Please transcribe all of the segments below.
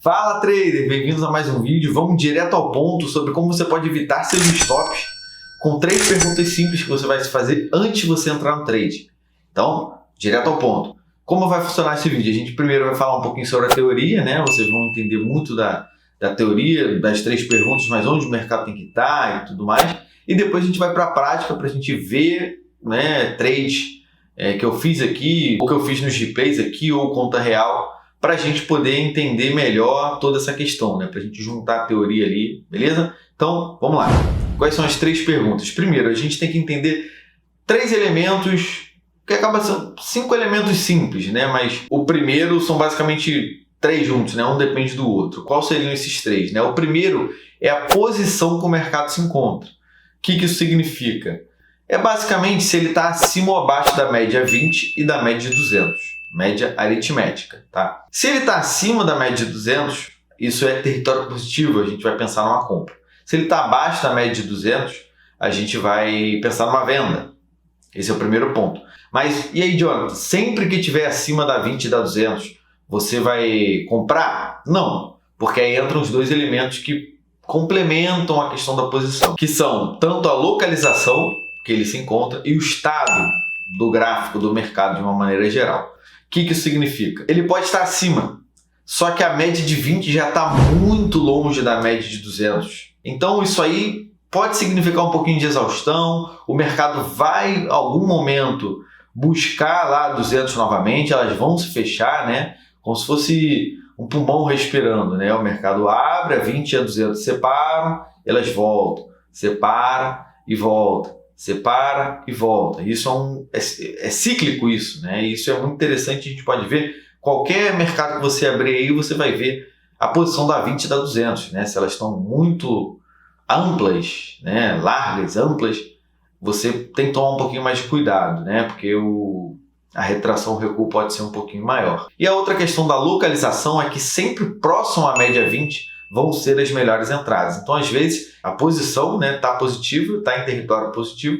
Fala trader, bem-vindos a mais um vídeo. Vamos direto ao ponto sobre como você pode evitar seus stops com 3 perguntas simples que você vai se fazer antes de você entrar no trade. Então, direto ao ponto. Como vai funcionar esse vídeo? A gente primeiro vai falar um pouquinho sobre a teoria, né? Vocês vão entender muito da teoria, das 3 perguntas, mas onde o mercado tem que estar e tudo mais. E depois a gente vai para a prática para a gente ver, né, trades que eu fiz aqui, ou que eu fiz nos replays aqui, ou conta real, para a gente poder entender melhor toda essa questão, né? Para a gente juntar a teoria ali, beleza? Então, vamos lá. Quais são as 3 perguntas? Primeiro, a gente tem que entender 3 elementos, que acaba sendo 5 elementos simples, né? Mas o primeiro são basicamente 3 juntos, né? Um depende do outro. Quais seriam esses 3, né? O primeiro é a posição que o mercado se encontra. O que isso significa? É basicamente se ele está acima ou abaixo da média 20 e da média de 200. Média aritmética, tá? Se ele está acima da média de 200, isso é território positivo, a gente vai pensar numa compra. Se ele está abaixo da média de 200, a gente vai pensar numa venda. Esse é o primeiro ponto. Mas, e aí, Jonathan, sempre que estiver acima da 20 e da 200, você vai comprar? Não, porque aí entram os 2 elementos que complementam a questão da posição, que são tanto a localização que ele se encontra e o estado do gráfico do mercado de uma maneira geral. O que isso significa? Ele pode estar acima, só que a média de 20 já está muito longe da média de 200. Então isso aí pode significar um pouquinho de exaustão, o mercado vai, em algum momento, buscar lá 200 novamente, elas vão se fechar, né? Como se fosse um pulmão respirando, né? O mercado abre, a 20 e a 200 separam, elas voltam, separa e volta. Separa e volta. Isso é cíclico isso, né? Isso é muito interessante, a gente pode ver. Qualquer mercado que você abrir aí, você vai ver a posição da 20 e da 200, né? Se elas estão muito amplas, né? Largas, amplas, você tem que tomar um pouquinho mais de cuidado, né? Porque a retração, o recuo pode ser um pouquinho maior. E a outra questão da localização é que sempre próximo à média 20 vão ser as melhores entradas. Então, às vezes, a posição está positiva, está em território positivo,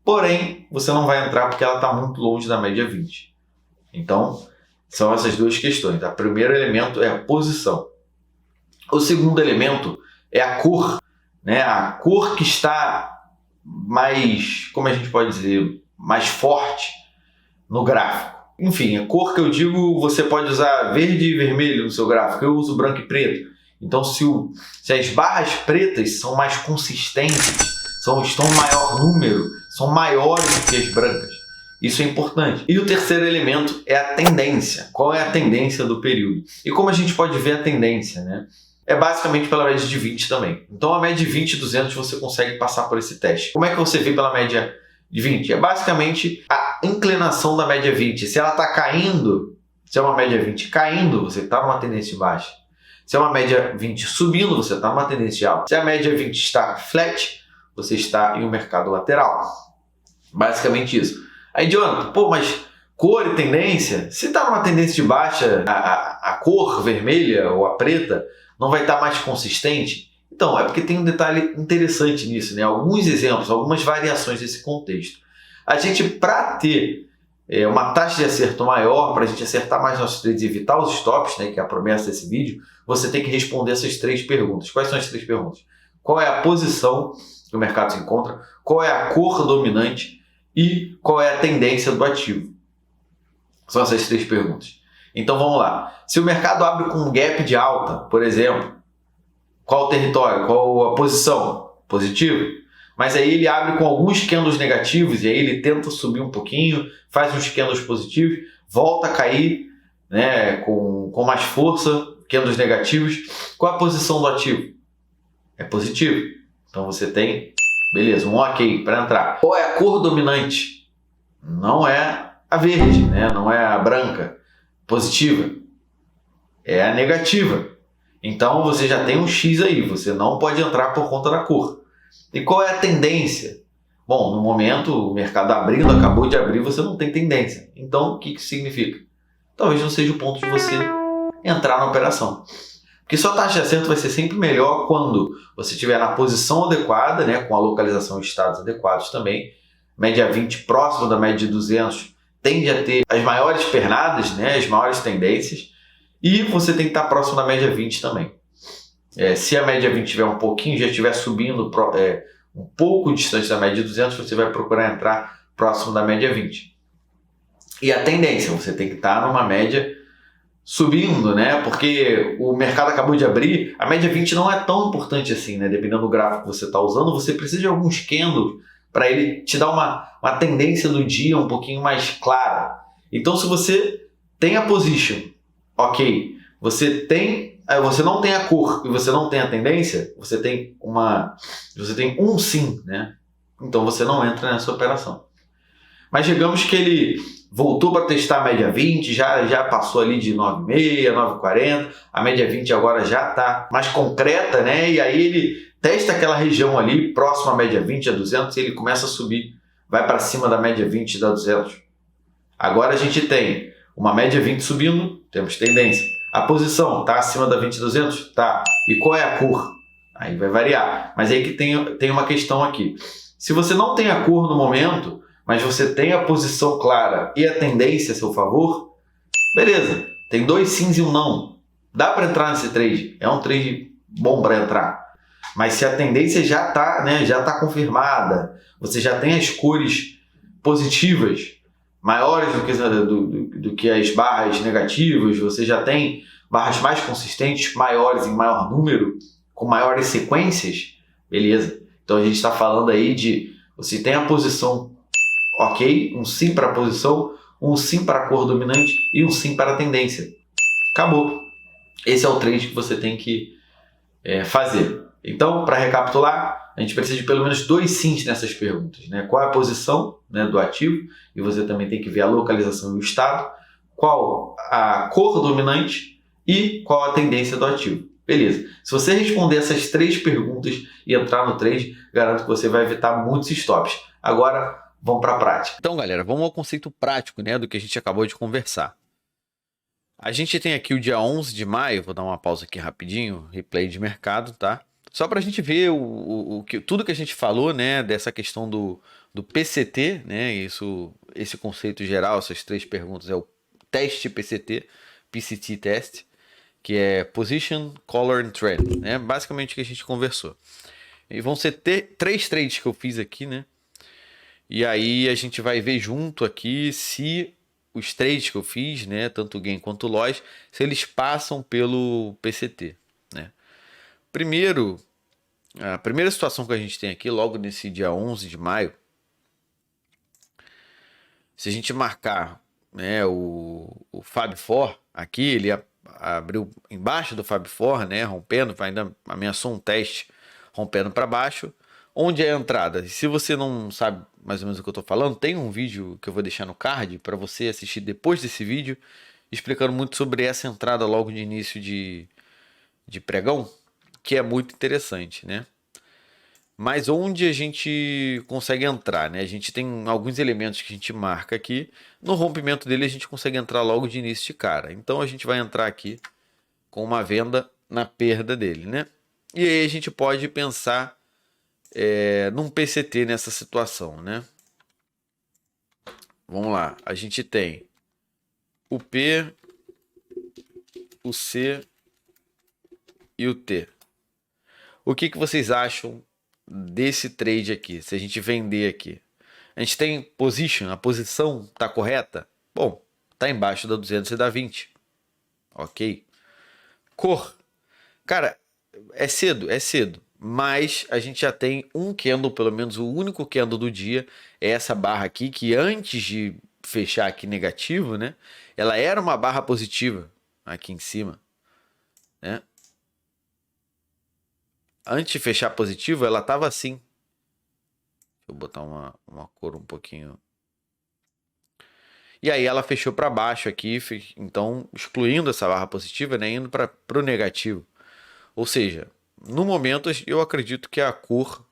porém, você não vai entrar porque ela está muito longe da média 20. Então, são essas 2 questões. O primeiro elemento é a posição. O segundo elemento é a cor, né? A cor que está mais, como a gente pode dizer, mais forte no gráfico. Enfim, a cor que eu digo, você pode usar verde e vermelho no seu gráfico. Eu uso branco e preto. Então, se as barras pretas são mais consistentes, estão em maior número, são maiores do que as brancas. Isso é importante. E o terceiro elemento é a tendência. Qual é a tendência do período? E como a gente pode ver a tendência, né? É basicamente pela média de 20 também. Então, a média de 20 e 200 você consegue passar por esse teste. Como é que você vê pela média de 20? É basicamente a inclinação da média 20. Se ela está caindo, se é uma média 20 caindo, você está numa tendência baixa. Se é uma média 20 subindo, você está numa tendência alta. Se a média 20 está flat, você está em um mercado lateral. Basicamente isso. Aí, Jonathan, mas cor e tendência? Se está numa tendência de baixa, a cor vermelha ou a preta não vai estar mais consistente? Então, é porque tem um detalhe interessante nisso, né? Alguns exemplos, algumas variações desse contexto. A gente, para ter uma taxa de acerto maior, para a gente acertar mais nossos trades e evitar os stops, né, que é a promessa desse vídeo, você tem que responder essas 3 perguntas. Quais são as 3 perguntas? Qual é a posição que o mercado se encontra? Qual é a cor dominante? E qual é a tendência do ativo? São essas 3 perguntas. Então vamos lá. Se o mercado abre com um gap de alta, por exemplo, qual o território? Qual a posição? Positivo? Mas aí ele abre com alguns candles negativos e aí ele tenta subir um pouquinho, faz uns candles positivos, volta a cair, né, com mais força, candles negativos. Qual a posição do ativo? É positivo. Então você tem, beleza, um ok para entrar. Qual é a cor dominante? Não é a verde, né? Não é a branca. Positiva. É a negativa. Então você já tem um X aí, você não pode entrar por conta da cor. E qual é a tendência? Bom, no momento o mercado abrindo, acabou de abrir, você não tem tendência. Então o que isso significa? Talvez não seja o ponto de você entrar na operação. Porque sua taxa de acerto vai ser sempre melhor quando você estiver na posição adequada, né, com a localização e estados adequados também. Média 20 próximo da média de 200 tende a ter as maiores pernadas, né, as maiores tendências. E você tem que estar próximo da média 20 também. Se a média 20 estiver um pouquinho, já estiver subindo um pouco distante da média 200, você vai procurar entrar próximo da média 20. E a tendência, você tem que estar numa média subindo, né? Porque o mercado acabou de abrir, a média 20 não é tão importante assim, né? Dependendo do gráfico que você está usando, você precisa de alguns candles para ele te dar uma tendência do dia um pouquinho mais clara. Então, se você tem a position, ok, você não tem a cor e você não tem a tendência, você tem um sim, né? Então você não entra nessa operação. Mas digamos que ele voltou para testar a média 20, já passou ali de 9,6, 9,40, a média 20 agora já está mais concreta, né? E aí ele testa aquela região ali, próximo à média 20, a 200, e ele começa a subir, vai para cima da média 20 da 200. Agora a gente tem uma média 20 subindo, temos tendência. A posição está acima da 20 200? Tá. E qual é a cor? Aí vai variar. Mas aí que tem uma questão aqui. Se você não tem a cor no momento, mas você tem a posição clara e a tendência a seu favor, beleza. Tem 2 sims e um não. Dá para entrar nesse trade. É um trade bom para entrar. Mas se a tendência já está, né, já tá confirmada, você já tem as cores positivas maiores do que as barras negativas, você já tem barras mais consistentes, maiores em maior número, com maiores sequências, beleza. Então a gente está falando aí de você tem a posição ok, um sim para a posição, um sim para a cor dominante e um sim para a tendência. Acabou. Esse é o trade que você tem que fazer. Então, para recapitular, a gente precisa de pelo menos 2 sims nessas perguntas, né? Qual é a posição, né, do ativo? E você também tem que ver a localização e o estado. Qual a cor dominante e qual a tendência do ativo. Beleza. Se você responder essas 3 perguntas e entrar no trade, garanto que você vai evitar muitos stops. Agora, vamos para a prática. Então, galera, vamos ao conceito prático, né, do que a gente acabou de conversar. A gente tem aqui o dia 11 de maio, vou dar uma pausa aqui rapidinho, replay de mercado, tá? Só para a gente ver tudo que a gente falou, né, dessa questão do PCT, né, esse conceito geral, essas 3 perguntas, é o teste PCT, PCT test, que é Position, Color and Trend, né, basicamente o que a gente conversou. E vão ser 3 trades que eu fiz aqui, né, e aí a gente vai ver junto aqui se os trades que eu fiz, né, tanto o gain quanto o loss, se eles passam pelo PCT, né. A primeira situação que a gente tem aqui, logo nesse dia 11 de maio, se a gente marcar, né, o Fab4 aqui, ele abriu embaixo do Fab4, né, rompendo, ainda ameaçou um teste rompendo para baixo. Onde é a entrada? Se você não sabe mais ou menos o que eu estou falando, tem um vídeo que eu vou deixar no card para você assistir depois desse vídeo, explicando muito sobre essa entrada logo de início de pregão, que é muito interessante, né? Mas onde a gente consegue entrar, né? A gente tem alguns elementos que a gente marca aqui. No rompimento dele a gente consegue entrar logo de início de cara. Então a gente vai entrar aqui com uma venda na perda dele, né? E aí a gente pode pensar num PCT nessa situação, né? Vamos lá, a gente tem o P, o C e o T. O que vocês acham desse trade aqui, se a gente vender aqui? A gente tem position, a posição tá correta? Bom, tá embaixo da 200 e da 20. Ok. Cor. Cara, é cedo, mas a gente já tem um candle, pelo menos o único candle do dia, é essa barra aqui, que antes de fechar aqui negativo, né, ela era uma barra positiva aqui em cima, né? Antes de fechar positivo, ela estava assim. Deixa eu botar uma cor um pouquinho. E aí ela fechou para baixo aqui, então excluindo essa barra positiva, né, indo para o negativo. Ou seja, no momento eu acredito que a cor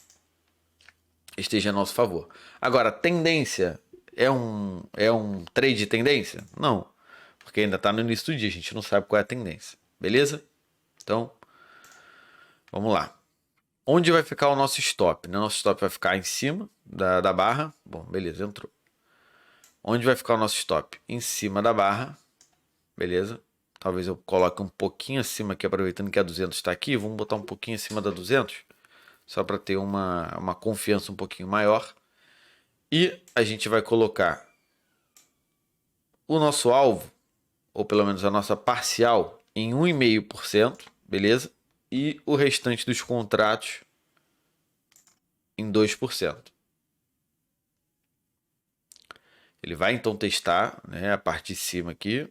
esteja a nosso favor. Agora, tendência é um trade de tendência? Não, porque ainda está no início do dia, a gente não sabe qual é a tendência. Beleza? Então, vamos lá. Onde vai ficar o nosso stop? Nosso stop vai ficar em cima da barra. Bom, beleza, entrou. Onde vai ficar o nosso stop? Em cima da barra. Beleza? Talvez eu coloque um pouquinho acima aqui, aproveitando que a 200 está aqui. Vamos botar um pouquinho acima da 200, só para ter uma confiança um pouquinho maior. E a gente vai colocar o nosso alvo, ou pelo menos a nossa parcial, em 1,5%, beleza? E o restante dos contratos em 2%. Ele vai então testar, né, a parte de cima aqui.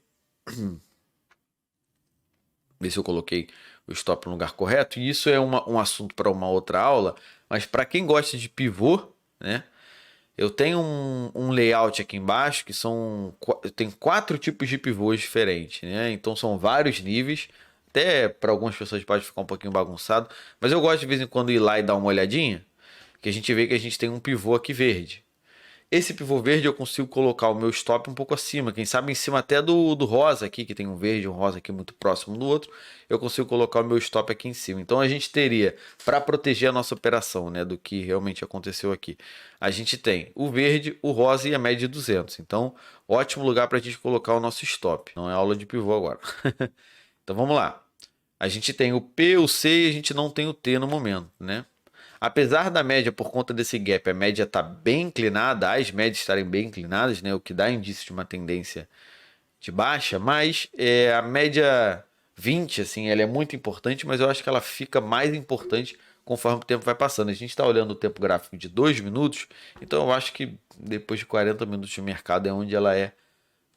Ver se eu coloquei o stop no lugar correto. E isso é um assunto para uma outra aula. Mas para quem gosta de pivô, né, eu tenho um layout aqui embaixo que tem 4 tipos de pivôs diferentes, né? Então são vários níveis. Até para algumas pessoas pode ficar um pouquinho bagunçado. Mas eu gosto de vez em quando ir lá e dar uma olhadinha. Que a gente vê que a gente tem um pivô aqui verde. Esse pivô verde eu consigo colocar o meu stop um pouco acima, quem sabe em cima até do rosa aqui, que tem um verde e um rosa aqui muito próximo do outro, eu consigo colocar o meu stop aqui em cima. Então a gente teria, para proteger a nossa operação, né, do que realmente aconteceu aqui, a gente tem o verde, o rosa e a média de 200. Então, ótimo lugar para a gente colocar o nosso stop. Não é aula de pivô agora. Então vamos lá. A gente tem o P, o C e a gente não tem o T no momento, né? Apesar da média, por conta desse gap, a média está bem inclinada, as médias estarem bem inclinadas, né, o que dá indício de uma tendência de baixa, mas a média 20, assim, ela é muito importante, mas eu acho que ela fica mais importante conforme o tempo vai passando. A gente está olhando o tempo gráfico de 2 minutos, então eu acho que depois de 40 minutos de mercado é onde ela é,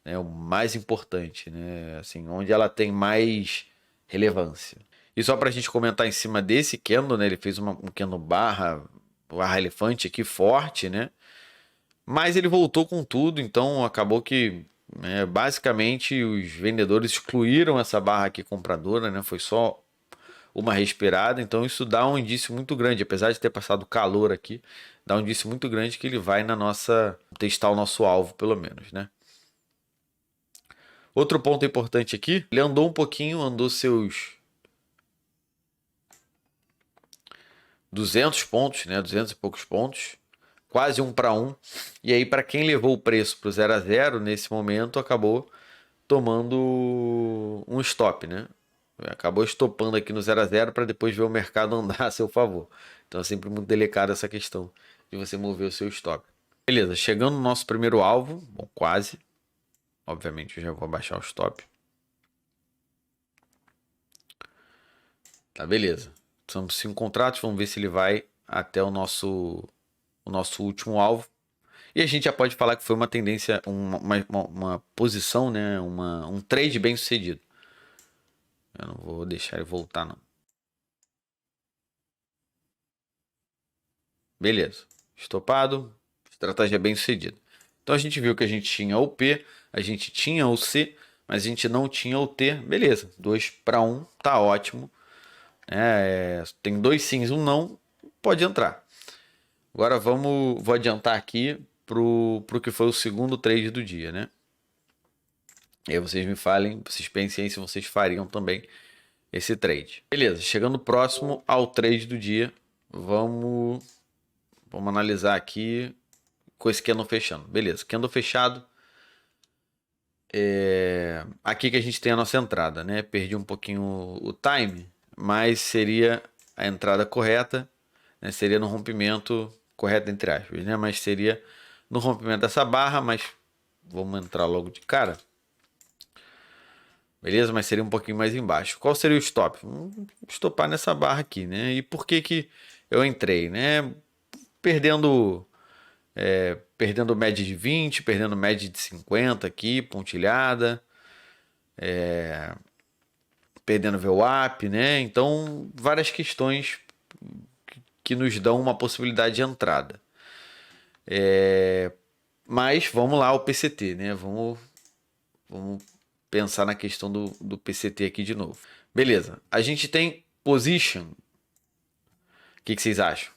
né, o mais importante, né, assim, onde ela tem mais relevância. E só para a gente comentar em cima desse candle, né? Ele fez um candle barra elefante aqui forte, né? Mas ele voltou com tudo, então acabou que basicamente os vendedores excluíram essa barra aqui compradora, né? Foi só uma respirada, então isso dá um indício muito grande, apesar de ter passado calor aqui, dá um indício muito grande que ele vai testar o nosso alvo, pelo menos, né? Outro ponto importante aqui, ele andou um pouquinho, andou seus 200 pontos, né? 200 e poucos pontos, quase 1 para 1. E aí, para quem levou o preço para o 0 a 0 nesse momento, acabou tomando um stop, né? Acabou estopando aqui no 0 a 0 para depois ver o mercado andar a seu favor. Então é sempre muito delicado essa questão de você mover o seu stop. Beleza, chegando no nosso primeiro alvo, bom, quase. Obviamente eu já vou abaixar o stop. Tá, beleza. São 5 contratos, vamos ver se ele vai até o nosso último alvo. E a gente já pode falar que foi uma tendência, uma posição, né? Um trade bem sucedido. Eu não vou deixar ele voltar, não. Beleza. Estopado. Estratégia bem sucedida. Então a gente viu que a gente tinha o P, a gente tinha o C, mas a gente não tinha o T. Beleza. 2 para 1, tá ótimo. Tem 2 sims, um não, pode entrar. Agora vou adiantar aqui pro que foi o segundo trade do dia, né? E aí vocês me falem, vocês pensem aí se vocês fariam também esse trade. Beleza, chegando próximo ao trade do dia, vamos analisar aqui com esse candle fechando. Beleza, candle fechado. Aqui que a gente tem a nossa entrada, né? Perdi um pouquinho o time, mas seria a entrada correta, né? Seria no rompimento correto entre aspas, né? Mas seria no rompimento dessa barra, mas vamos entrar logo de cara. Beleza? Mas seria um pouquinho mais embaixo. Qual seria o stop? Vamos estopar nessa barra aqui, né? E por que eu entrei, né? Perdendo média de 20, perdendo média de 50 aqui, pontilhada. Perdendo VWAP, né? Então, várias questões que nos dão uma possibilidade de entrada. Mas vamos lá, o PCT, né? Vamos pensar na questão do PCT aqui de novo. Beleza, a gente tem position. O que vocês acham?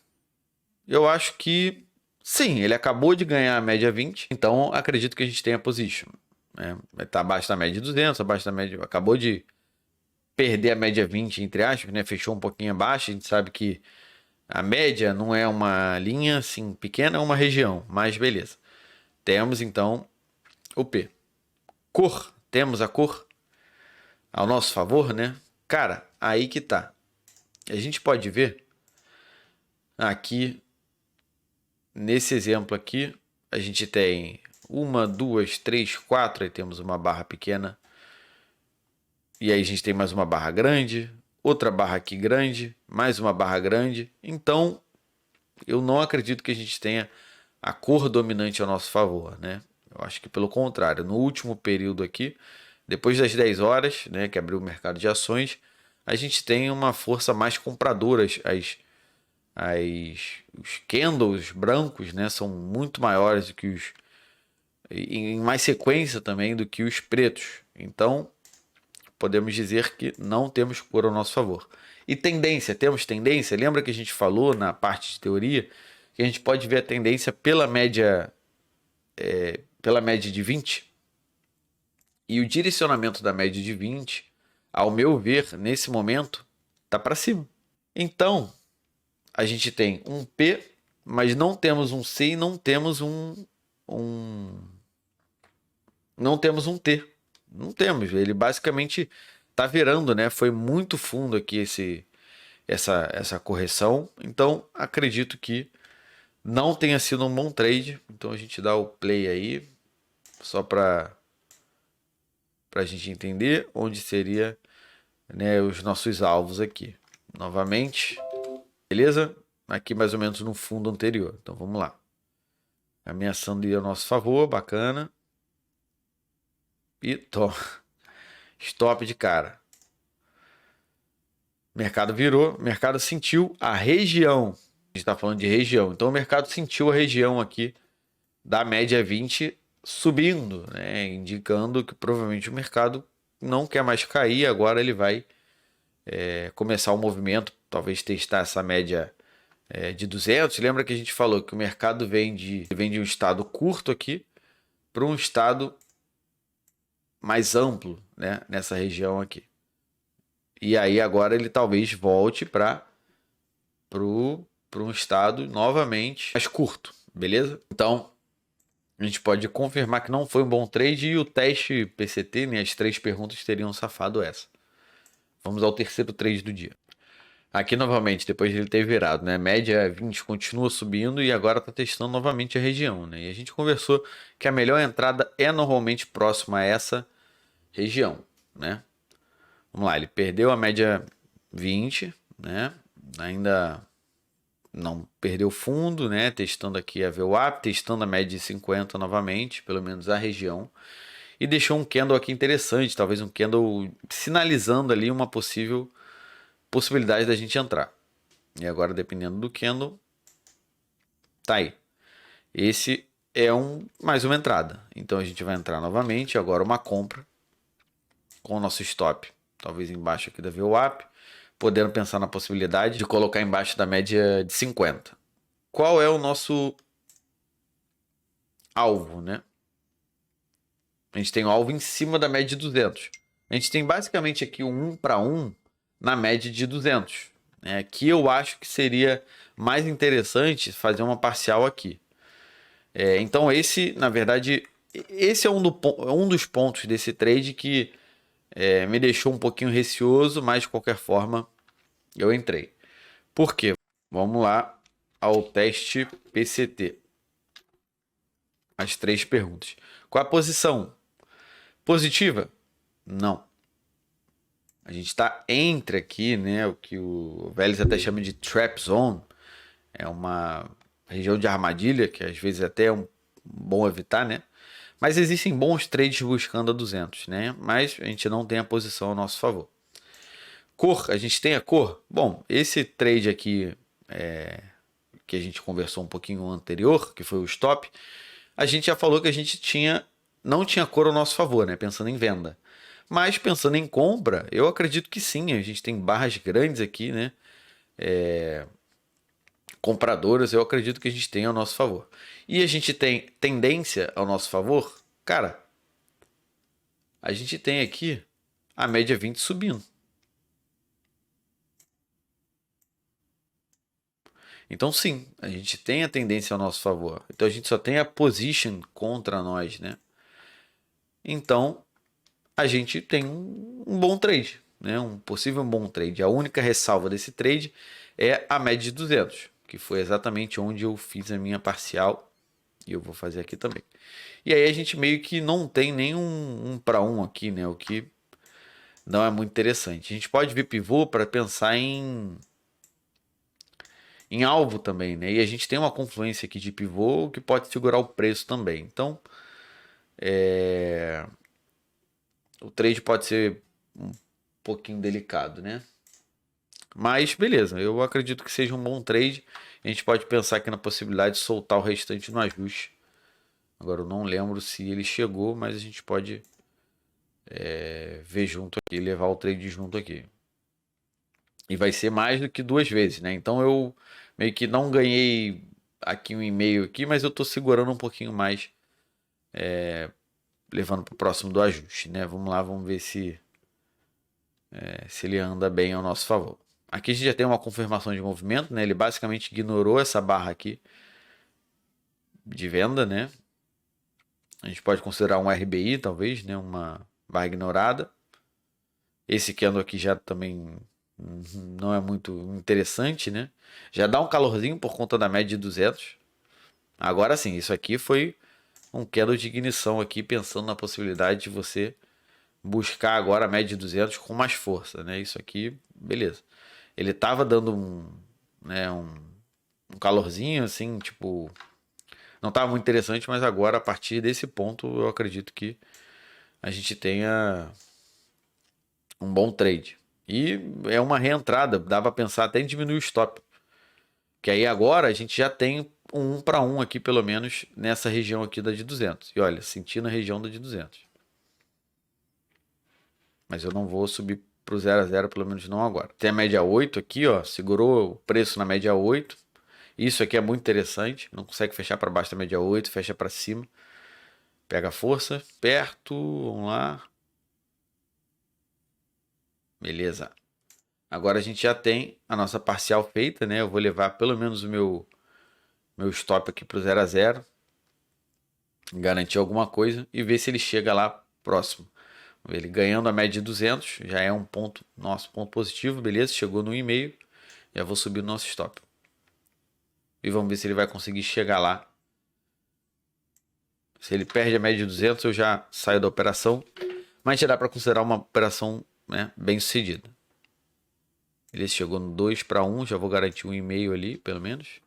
Eu acho que sim, ele acabou de ganhar a média 20, então acredito que a gente tenha position. Vai estar abaixo da média de 200, abaixo da média... Acabou de perder a média 20, entre aspas, né? Fechou um pouquinho abaixo, a gente sabe que a média não é uma linha assim pequena, é uma região, mas beleza. Temos então o P. Cor, temos a cor. ao nosso favor, né? Cara, aí que tá. A gente pode ver aqui, nesse exemplo aqui, a gente tem uma, duas, três, quatro, aí temos uma barra pequena. E aí a gente tem mais uma barra grande, outra barra aqui grande, mais uma barra grande. Então, eu não acredito que a gente tenha a cor dominante ao nosso favor, né? Eu acho que pelo contrário, no último período aqui, depois das 10 horas, né, que abriu o mercado de ações, a gente tem uma força mais compradora. Os candles brancos, né, são muito maiores do que os, em mais sequência também do que os pretos. Então, podemos dizer que não temos cor ao nosso favor. E tendência, temos tendência? Lembra que a gente falou na parte de teoria que a gente pode ver a tendência pela média de 20? E o direcionamento da média de 20, ao meu ver, nesse momento, está para cima. Então, a gente tem um P, mas não temos um C e não temos não temos um T. Não temos. Ele basicamente está virando, né? Foi muito fundo aqui essa correção. Então, acredito que não tenha sido um bom trade. Então, a gente dá o play aí, só para a gente entender onde seria, né, os nossos alvos aqui. Novamente, beleza? Aqui mais ou menos no fundo anterior. Então, vamos lá. Ameaçando ir ao nosso favor, bacana. E toma. Stop de cara. Mercado virou, mercado sentiu a região. A gente está falando de região. Então o mercado sentiu a região aqui da média 20 subindo, né? Indicando que provavelmente o mercado não quer mais cair. Agora ele vai começar o movimento, talvez testar essa média de 200. Lembra que a gente falou que o mercado vem de um estado curto aqui para um estado mais amplo, né? Nessa região aqui. E aí agora ele talvez volte para um estado novamente mais curto, beleza? Então a gente pode confirmar que não foi um bom trade e o teste PCT, né, as 3 perguntas teriam safado essa. Vamos ao terceiro trade do dia. Aqui novamente, depois de ele ter virado, né, média 20 continua subindo e agora está testando novamente a região, né? E a gente conversou que a melhor entrada é normalmente próxima a essa região, né? Vamos lá, ele perdeu a média 20, né? Ainda não perdeu fundo, né? Testando aqui a VWAP, testando a média de 50 novamente, pelo menos a região. E deixou um candle aqui interessante, talvez um candle sinalizando ali uma possibilidade da gente entrar. E agora, dependendo do candle, tá aí. Esse é mais uma entrada. Então a gente vai entrar novamente, agora uma compra com o nosso stop, talvez embaixo aqui da VWAP, podendo pensar na possibilidade de colocar embaixo da média de 50. Qual é o nosso alvo, né? A gente tem o alvo em cima da média de 200. A gente tem basicamente aqui um 1 para 1 na média de 200. Né? Aqui eu acho que seria mais interessante fazer uma parcial aqui. Então esse, na verdade, esse é um dos pontos desse trade que me deixou um pouquinho receoso, mas de qualquer forma eu entrei. Por quê? Vamos lá ao teste PCT. As 3 perguntas. Qual a posição? Positiva? Não. A gente está entre aqui, né? O que o Vélez até chama de trap zone. É uma região de armadilha que às vezes até é bom evitar, né? Mas existem bons trades buscando a 200, né? Mas a gente não tem a posição a nosso favor. Cor, a gente tem a cor? Bom, esse trade aqui que a gente conversou um pouquinho anterior, que foi o stop, a gente já falou que a gente não tinha cor ao nosso favor, né? Pensando em venda. Mas pensando em compra, eu acredito que sim. A gente tem barras grandes aqui, né? Compradoras, eu acredito que a gente tem ao nosso favor. E a gente tem tendência ao nosso favor? Cara, a gente tem aqui a média 20 subindo. Então sim, a gente tem a tendência ao nosso favor. Então a gente só tem a position contra nós, né? Então a gente tem um bom trade, né? Um possível bom trade. A única ressalva desse trade é a média de 200, que foi exatamente onde eu fiz a minha parcial, e eu vou fazer aqui também. E aí a gente meio que não tem nenhum 1 para 1 aqui, né? O que não é muito interessante. A gente pode ver pivô para pensar em alvo também, né? E a gente tem uma confluência aqui de pivô que pode segurar o preço também. Então, o trade pode ser um pouquinho delicado, né? Mas beleza, eu acredito que seja um bom trade. A gente pode pensar aqui na possibilidade de soltar o restante no ajuste. Agora eu não lembro se ele chegou, mas a gente pode ver junto aqui, levar o trade junto aqui. E vai ser mais do que 2 vezes, né? Então eu meio que não ganhei aqui 1,5 aqui, mas eu tô segurando um pouquinho mais, levando para o próximo do ajuste, né? Vamos lá, vamos ver se ele anda bem ao nosso favor. Aqui a gente já tem uma confirmação de movimento, né? Ele basicamente ignorou essa barra aqui de venda, né? A gente pode considerar um RBI, talvez, né? Uma barra ignorada. Esse candle aqui já também não é muito interessante, né? Já dá um calorzinho por conta da média de 200. Agora sim, isso aqui foi um candle de ignição aqui, pensando na possibilidade de você buscar agora a média de 200 com mais força, né? Isso aqui, beleza. Ele tava dando um calorzinho, assim, tipo... Não tava muito interessante, mas agora, a partir desse ponto, eu acredito que a gente tenha um bom trade. E é uma reentrada, dá pra pensar até em diminuir o stop. Que aí agora a gente já tem um 1 para 1 aqui, pelo menos, nessa região aqui da de 200. E olha, sentindo a região da de 200. Mas eu não vou subir pro 0 a 0, pelo menos não agora. Tem a média 8 aqui, ó, segurou o preço na média 8. Isso aqui é muito interessante, não consegue fechar para baixo da média 8, fecha para cima. Pega força, perto, vamos lá. Beleza. Agora a gente já tem a nossa parcial feita, né? Eu vou levar pelo menos o meu stop aqui pro 0 a 0. Garantir alguma coisa e ver se ele chega lá próximo. Ele ganhando a média de 200, já é um ponto, nosso ponto positivo, beleza? Chegou no 1,5, já vou subir o nosso stop. E vamos ver se ele vai conseguir chegar lá. Se ele perde a média de 200, eu já saio da operação. Mas já dá para considerar uma operação, né, bem sucedida. Ele chegou no 2 para 1, já vou garantir 1,5 ali, pelo menos.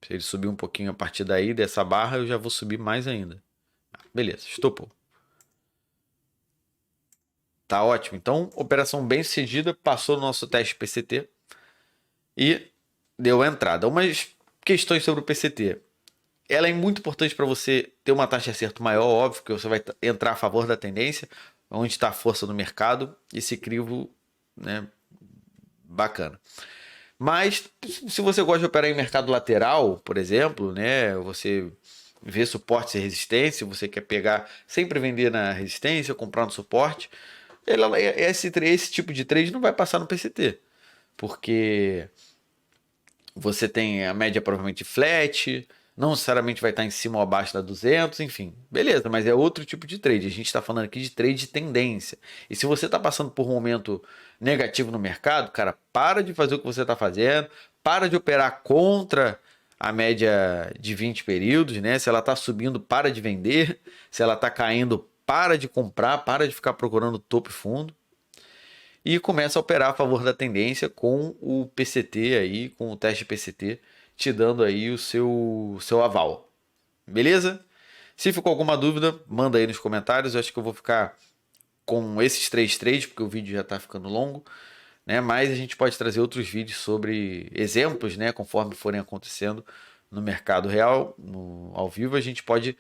Se ele subir um pouquinho a partir daí, dessa barra, eu já vou subir mais ainda. Beleza, estopou. Tá ótimo. Então, operação bem sucedida, passou no nosso teste PCT e deu a entrada. Umas questões sobre o PCT. Ela é muito importante para você ter uma taxa de acerto maior, óbvio que você vai entrar a favor da tendência, onde está a força no mercado, esse crivo, né, bacana. Mas se você gosta de operar em mercado lateral, por exemplo, né, você vê suporte e resistência, você quer pegar, sempre vender na resistência, comprar no suporte, esse tipo de trade não vai passar no PCT, porque você tem a média provavelmente flat, não necessariamente vai estar em cima ou abaixo da 200, enfim, beleza, mas é outro tipo de trade. A gente está falando aqui de trade de tendência. E se você está passando por um momento negativo no mercado, cara, para de fazer o que você está fazendo, para de operar contra a média de 20 períodos, né? Se ela está subindo, para de vender. Se ela está caindo, para de comprar, para de ficar procurando topo e fundo. E começa a operar a favor da tendência com o PCT aí, com o teste PCT, te dando aí o seu aval. Beleza? Se ficou alguma dúvida, manda aí nos comentários. Eu acho que eu vou ficar com esses 3 trades, porque o vídeo já está ficando longo, né? Mas a gente pode trazer outros vídeos sobre exemplos, né? Conforme forem acontecendo no mercado real, ao vivo, a gente pode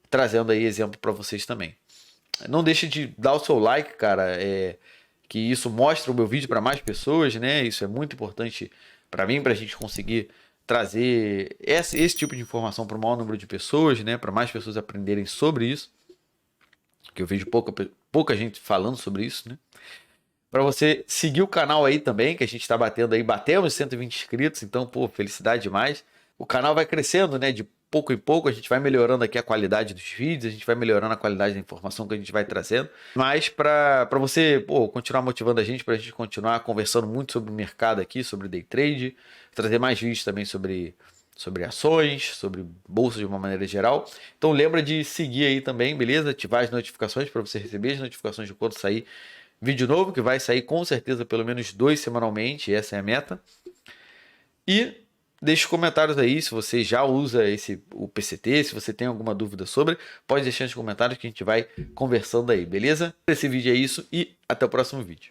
trazendo aí exemplo para vocês também. Não deixe de dar o seu like, cara, que isso mostra o meu vídeo para mais pessoas, né? Isso é muito importante para mim, para a gente conseguir trazer esse tipo de informação para o maior número de pessoas, né? Para mais pessoas aprenderem sobre isso, que eu vejo pouca gente falando sobre isso, né? Para você seguir o canal aí também, que a gente está batendo aí, batemos 120 inscritos, então, pô, felicidade demais. O canal vai crescendo, né? De pouco em pouco, a gente vai melhorando aqui a qualidade dos vídeos, a gente vai melhorando a qualidade da informação que a gente vai trazendo. Mas para você continuar motivando a gente, para a gente continuar conversando muito sobre o mercado aqui, sobre day trade, trazer mais vídeos também sobre ações, sobre bolsa de uma maneira geral. Então lembra de seguir aí também, beleza? Ativar as notificações para você receber as notificações de quando sair vídeo novo, que vai sair com certeza pelo menos 2 semanalmente, essa é a meta. E deixe os comentários aí se você já usa o PCT, se você tem alguma dúvida sobre, pode deixar nos comentários que a gente vai conversando aí, beleza? Esse vídeo é isso e até o próximo vídeo.